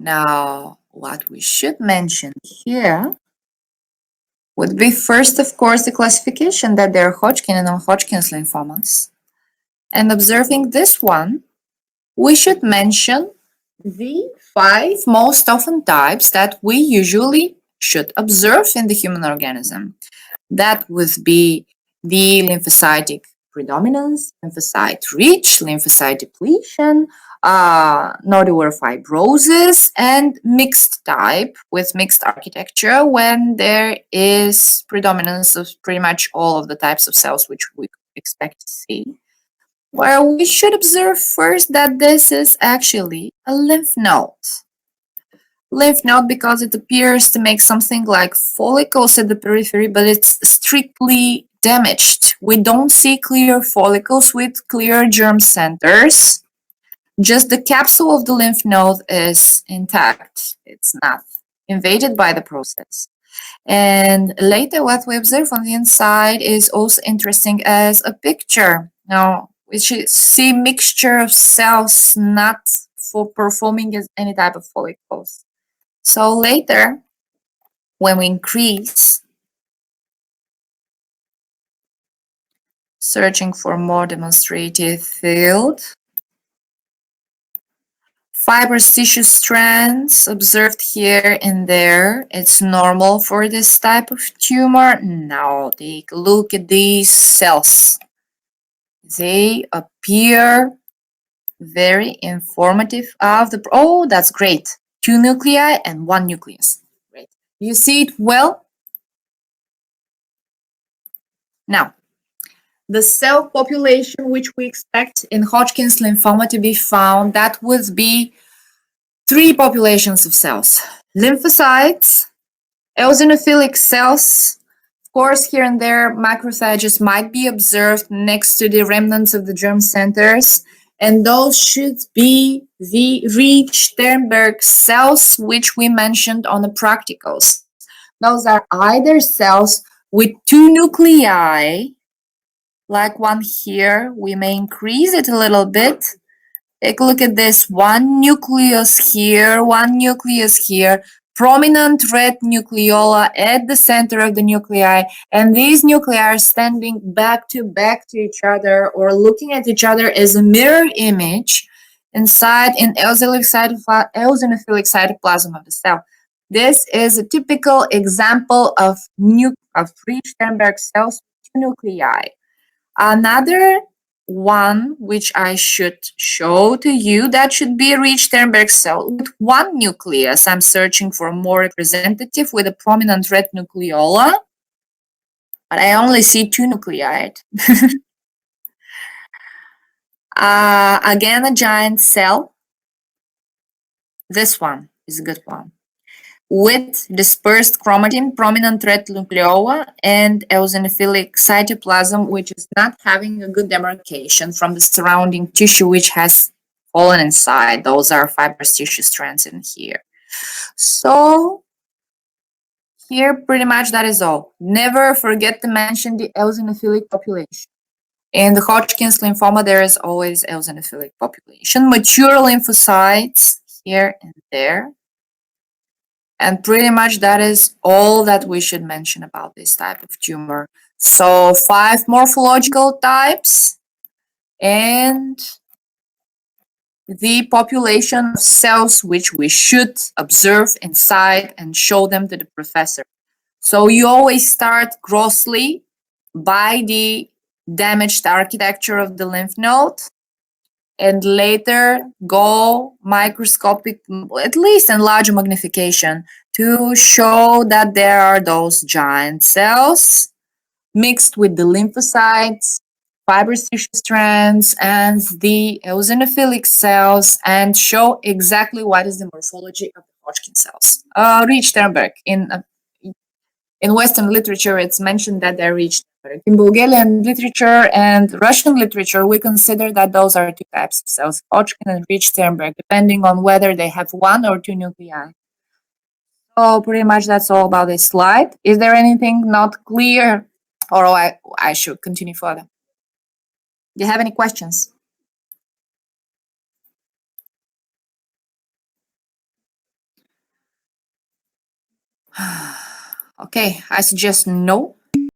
Now, what we should mention here would be first, of course, the classification that there are Hodgkin and non-Hodgkin's lymphomas. And observing this one, we should mention the 5 most often types that we usually should observe in the human organism. That would be the lymphocytic predominance, lymphocyte reach, lymphocyte depletion, nodular fibrosis, and mixed type with mixed architecture when there is predominance of pretty much all of the types of cells which we expect to see. Where we should observe first that this is actually a lymph node. Lymph node because it appears to make something like follicles at the periphery, but it's strictly damaged. We don't see clear follicles with clear germ centers. Just the capsule of the lymph node is intact. It's not invaded by the process. And later what we observe on the inside is also interesting as a picture. Now, we should see mixture of cells not for performing as any type of follicles. So later, when we increase, searching for more demonstrative field, fibrous tissue strands observed here and there. It's normal for this type of tumor. Now take a look at these cells. They appear very informative of the, oh, that's great. 2 nuclei and 1 nucleus. Great. You see it well? Now, the cell population which we expect in Hodgkin's lymphoma to be found, that would be 3 populations of cells. Lymphocytes, eosinophilic cells, of course, here and there, macrophages might be observed next to the remnants of the germ centers, and those should be the Reich-Sternberg cells, which we mentioned on the practicals. Those are either cells with 2 nuclei, like one here. We may increase it a little bit. Take a look at this. 1 nucleus here, 1 nucleus here. Prominent red nucleola at the center of the nuclei, and these nuclei are standing back to each other or looking at each other as a mirror image inside an eosinophilic cytoplasm of the cell. This is a typical example of Reich-Sternberg cells with 2 nuclei. Another one which I should show to you, that should be a Reich-Sternberg cell with 1 nucleus. I'm searching for a more representative with a prominent red nucleola, but I only see 2 nuclei. Again, a giant cell. This one is a good one. With dispersed chromatin, prominent red nucleola, and eosinophilic cytoplasm, which is not having a good demarcation from the surrounding tissue, which has fallen inside. Those are fibrous tissue strands in here. So here, pretty much that is all. Never forget to mention the eosinophilic population. In the Hodgkin's lymphoma, there is always eosinophilic population. Mature lymphocytes here and there. And pretty much that is all that we should mention about this type of tumor. So 5 morphological types and the population of cells which we should observe inside and show them to the professor. So you always start grossly by the damaged architecture of the lymph node, and later go microscopic, at least in large magnification, to show that there are those giant cells mixed with the lymphocytes, fibrous tissue strands, and the eosinophilic cells, and show exactly what is the morphology of the Hodgkin cells. Reich-Sternberg. In Western literature, it's mentioned that they're Reich-Sternberg. In Bulgarian literature and Russian literature, we consider that those are 2 types of cells, Hodgkin and Reich-Sternberg, depending on whether they have 1 or 2 nuclei. So pretty much that's all about this slide. Is there anything not clear, or I should continue further? Do you have any questions? Okay, I suggest no.